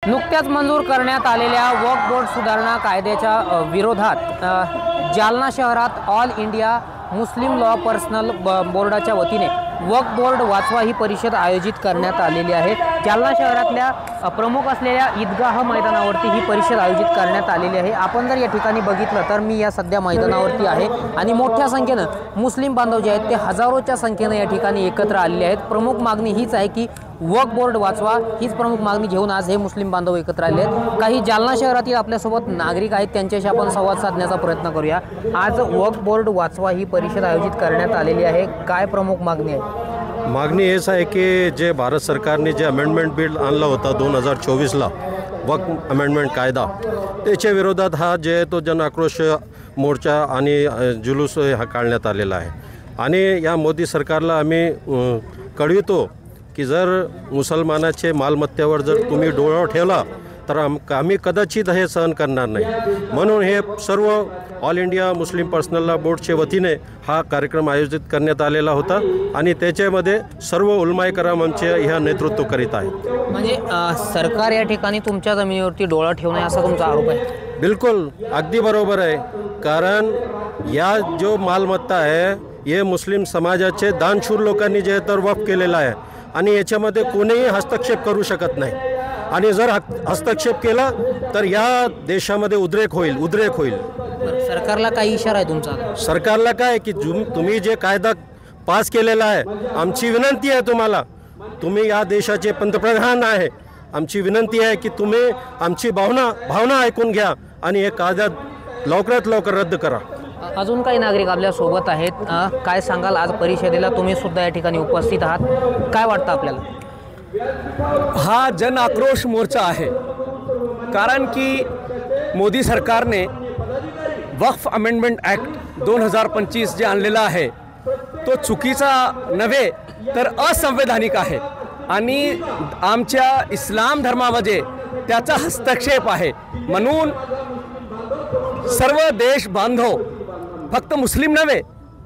नुकत्याच मंजूर करण्यात आलेल्या वक्फ बोर्ड सुधारणा कायद्याच्या विरोधात जालना शहरात all India Muslim law personal बोर्डाच्या वतीने वक्फ बोर्ड वाचवा ही परिषद आयोजित करण्यात आलेली आहे। जालना शहरातल्या प्रमुख असलेल्या ईदगाह मैदानावरती ही परिषद आयोजित करण्यात आलेली आहे। आपण जर या ठिकाणी बघितलं तर मी या सध्या मैदानावरती आहे आणि मोठ्या संख्येने मुस्लिम बांधव जे आहेत ते हजारोच्या संख्येने या ठिकाणी एकत्र आलेले आहेत। प्रमुख मागणी हीच आहे की वक्फ बोर्ड वाचवा, हीच प्रमुख मागणी घेऊन आज हे मुस्लिम बांधव एकत्र आले आहेत। काही जालना शहरातील आपल्यासोबत नागरिक आहेत, त्यांच्याशी आपण संवाद साधण्याचा प्रयत्न करूया। आज वक्फ बोर्ड वाचवा ही परिषद आयोजित करण्यात आलेली आहे, काय प्रमुख मागणी आहे? मागणी हेच आहे की जे भारत सरकारने जे अमेंडमेंट बिल आणला होता 2024ला वक्फ अमेंडमेंट कायदा, त्याच्या विरोधात हा जे आहे तो जन आक्रोश मोर्चा आणि जुलूस हा काढण्यात आलेला आहे। आणि या मोदी सरकारला आम्ही कळवितो की जर मुसलमानाचे मालमत्तेवर जर तुम्ही डोळा ठेवला तर आम्ही कदाचित हे सहन करणार नाही। म्हणून हे सर्व all India Muslim personal law बोर्डच्या वतीने हा कार्यक्रम आयोजित करण्यात आलेला होता आणि त्याच्यामध्ये सर्व उलमाए कराम आमचे ह्या नेतृत्व करीत आहेत। म्हणजे सरकार या ठिकाणी तुमच्या जमिनीवरती डोळा ठेवणे असा तुमचा आरोप आहे? बिलकुल, अगदी बरोबर आहे। कारण या जो मालमत्ता आहे हे मुस्लिम समाजाचे दानशूर लोकांनी जे तर वक्फ केलेला आहे आणि याच्यामध्ये कोणीही हस्तक्षेप करू शकत नाही। आणि जर हस्तक्षेप केला तर या देशामध्ये उद्रेक होईल। सरकारला काही इशारा आहे तुमचा? सरकारला काय की तुम्ही जे कायदा पास केलेला आहे, आमची विनंती आहे तुम्हाला, तुम्ही या देशाचे पंतप्रधान आहे, आमची विनंती आहे की तुम्ही आमची भावना ऐकून घ्या आणि हे कायदा लवकरात लवकर रद्द करा। अजून काही नागरिक आपल्या सोबत आहेत, काय सांगाल? आज परिषदेला तुम्ही सुद्धा या ठिकाणी उपस्थित आहात, काय वाटतं आपल्याला? हा जन आक्रोश मोर्चा आहे, कारण की मोदी सरकारने वक्फ अमेंडमेंट ॲक्ट 2025 जे आणलेला आहे तो चुकीचा नव्हे तर असंवैधानिक आहे आणि आमच्या इस्लाम धर्मामध्ये त्याचा हस्तक्षेप आहे। म्हणून सर्व देश बांधव, फक्त मुस्लिम नव्हे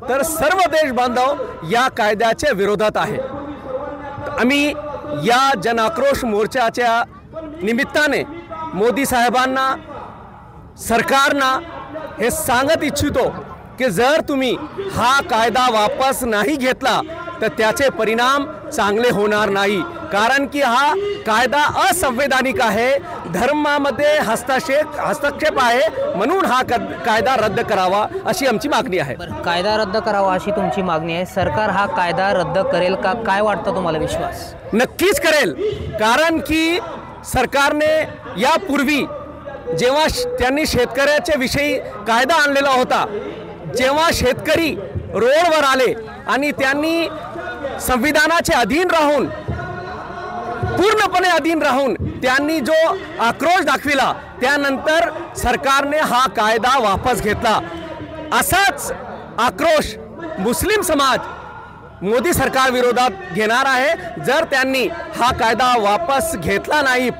तर सर्व देश बांधव या कायद्याच्या विरोधात आहे। आम्ही या जनाक्रोश मोर्चाच्या निमित्ताने मोदी साहेबांना, सरकारना हे सांगत इच्छितो की जर तुम्ही हा कायदा वापस नाही घेतला तर त्याचे परिणाम चांगले होणार नाही, कारण की हा कायदा असंवैधानिक आहे, धर्मामध्ये हस्तक्षेप आहे। म्हणून हा कायदा रद्द करावा अशी आमची मागणी आहे। कायदा रद्द करावा अशी तुमची मागणी आहे, सरकार हा कायदा रद्द करेल का? काय वाटतं तुम्हाला, विश्वास? नक्कीच करेल, कारण की सरकारने यापूर्वी जेव्हा त्यांनी शेतकऱ्याच्या विषयी कायदा आणलेला होता, जेव्हा शेतकरी रोडवर आले आणि त्यांनी संविधानाचे अधीन राहून, पूर्णपणे अधीन राहून त्यांनी जो आक्रोश दाखविला, त्यानंतर सरकारने हा कायदा वापस घेतला। असाच आक्रोश मुस्लिम समाज मोदी सरकार विरोधात घेणार आहे। जर त्यांनी हा कायदा वापस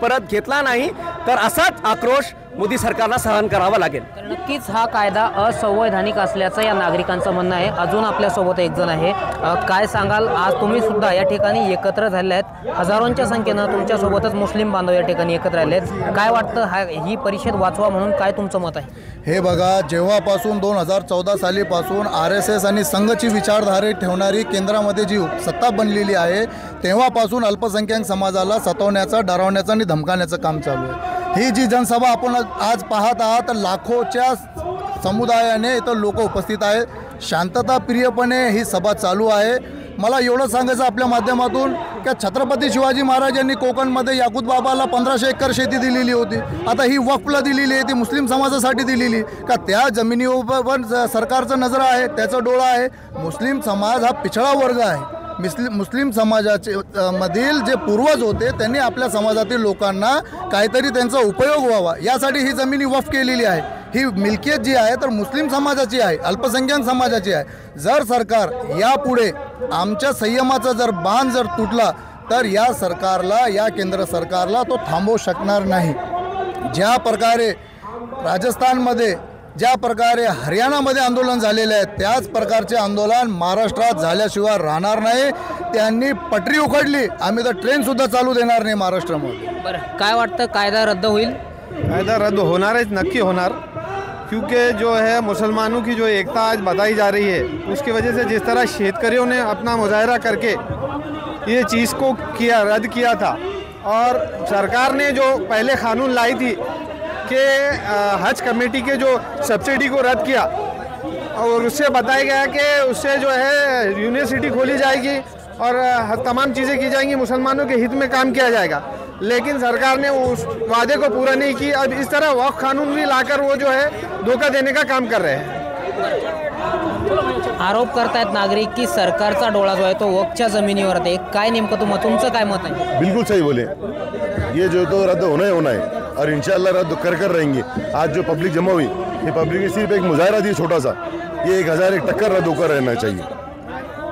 परत घेतला नाही तर असाच आक्रोश मोदी सरकारला सहन करावा लागेल। नक्कीच हा कायदा असंवैधानिक असल्याचं या नागरिकांचं म्हणणं आहे। अजून आपल्यासोबत एक जण आहे, काय सांगाल? आज तुम्ही सुद्धा या ठिकाणी एकत्र झाले आहेत, हजारोंच्या संख्येनं तुमच्यासोबतच मुस्लिम बांधव या ठिकाणी एकत्र आले आहेत, काय वाटतं ही परिषद वाचवा म्हणून काय तुमचं मत आहे? हे बघा, जेव्हापासून 2014 सालीपासून RSS आणि संघची विचारधारा ठेवणारी केंद्रामध्ये जी सत्ता बनलेली आहे तेव्हापासून अल्पसंख्याक समाजाला सतवण्याचा, डरावण्याचा आणि धमकावण्याचं काम चालू आहे। ही जी जनसभा आपण आज पाहत आहात, लाखोच्या समुदायाने इथं लोक उपस्थित आहेत, शांतताप्रियपणे ही सभा चालू आहे। मला एवढं सांगायचं आपल्या माध्यमातून की छत्रपती शिवाजी महाराज यांनी कोकणमध्ये याकूत बाबाला 1500 एकर शेती दिलेली होती, आता ही वक्फला दिलेली आहे, ती मुस्लिम समाजासाठी दिलेली का? त्या जमिनीवर पण सरकारचं नजर आहे, त्याचं डोळा आहे। मुस्लिम समाज हा पिछळा वर्ग आहे। मुस्लिम समाजाचे मधील जे पूर्वज होते त्यांनी आपल्या समाजातील लोकांना काहीतरी त्यांचा उपयोग व्हावा यासाठी ही जमिनी वक्फ केलेली आहे। ही मिल्कियत जी आहे तर मुस्लिम समाजाची आहे, अल्पसंख्याक समाजाची आहे। जर सरकार यापुढे आमच्या संयमाचा जर बांध जर तुटला तर या सरकारला, या केंद्र सरकारला तो थांबवू शकणार नाही। ज्या प्रकारे राजस्थानमध्ये, ज्या प्रकारे हरियाणामध्ये आंदोलन झालेले आहे त्याच प्रकारचे आंदोलन महाराष्ट्रात झाल्याशिवाय राहणार नाही। त्यांनी पटरी उखडली, आम्ही तर ट्रेनसुद्धा चालू देणार नाही महाराष्ट्रामध्ये. बरं, काय वाटतं, कायदा रद्द होईल? कायदा रद्द होना है, नक्की होनार, क्योंकि जो है मुसलमानों की जो एकता आज बताई जा रही है उसकी वजह से जिस तरह शेतकरियों ने अपना मुजाहरा करके ये चीज़ को रद्द किया था, और सरकार ने जो पहले कानून लाई थी कि हज कमेटी के जो सब्सिडी को रद्द किया, और उससे बताया गया कि उससे जो है यूनिवर्सिटी खोली जाएगी और तमाम चीज़ें की जाएंगी, मुसलमानों के हित में काम किया जाएगा, लेकिन सरकार ने उस वादे को पूरा नहीं किया। अब इस तरह वक्फ कानून भी लाकर वो जो है धोखा देने का काम कर रहे हैं. आरोप करतायत नागरिक की सरकारचा डोळा जो आहे तो वक्फच्या जमिनीवर आहे. काय नेमकं तुमचं काय मत आहे? बिल्कुल सही बोले, ये जो तो रद्द होना है और इंशाल्लाह रद्द कर रहेंगे. आज जो पब्लिक जमा हुई, ये पब्लिक ने सिर्फ एक मुजाहरा दी छोटा सा, ये 1001 टक्कर रद्द होकर रहना चाहिए.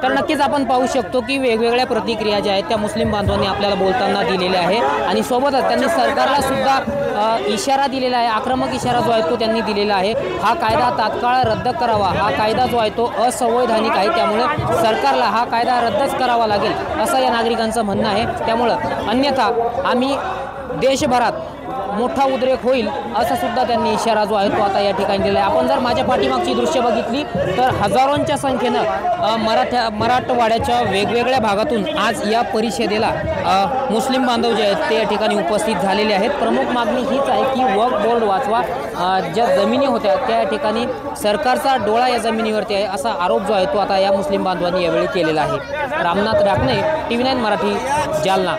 तर नक्कीच आपण पाहू शकतो की वेगवेगळ्या प्रतिक्रिया ज्या आहेत त्या मुस्लिम बांधवांनी आपल्याला बोलताना दिलेल्या आहे, आणि सोबतच त्यांनी सरकारला सुद्धा इशारा दिलेला आहे, आक्रमक इशारा जो आहे तो त्यांनी दिलेला आहे. हा कायदा तात्काळ रद्द करावा, हा कायदा जो आहे तो असंवैधानिक आहे, त्यामुळे सरकारला हा कायदा रद्दच करावा लागेल असं या नागरिकांचं म्हणणं आहे. त्यामुळं अन्यथा आम्ही देशभरात मोठा उद्रेक होईल असं सुद्धा त्यांनी इशारा जो आहे तो आता या ठिकाणी दिला आहे. आपण जर माझ्या पाठीमागची दृश्य बघितली तर हजारोंच्या संख्येनं मराठवाड्याच्या वेगवेगळ्या भागातून आज या परिषदेला मुस्लिम बांधव जे आहेत ते या ठिकाणी उपस्थित झालेले आहेत. प्रमुख मागणी हीच आहे की वक्फ बोर्ड वाचवा, ज्या जमिनी होत्या त्या ठिकाणी सरकारचा डोळा या जमिनीवरती आहे असा आरोप जो आहे तो आता या मुस्लिम बांधवांनी यावेळी केलेला आहे. रामनाथ राखणे, TV9 मराठी, जालना.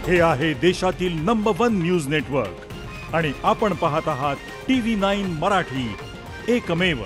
हे आहे देशातील नंबर 1 न्यूज नेटवर्क आणि आपण पाहत आहात TV9 मराठी, एकमेव.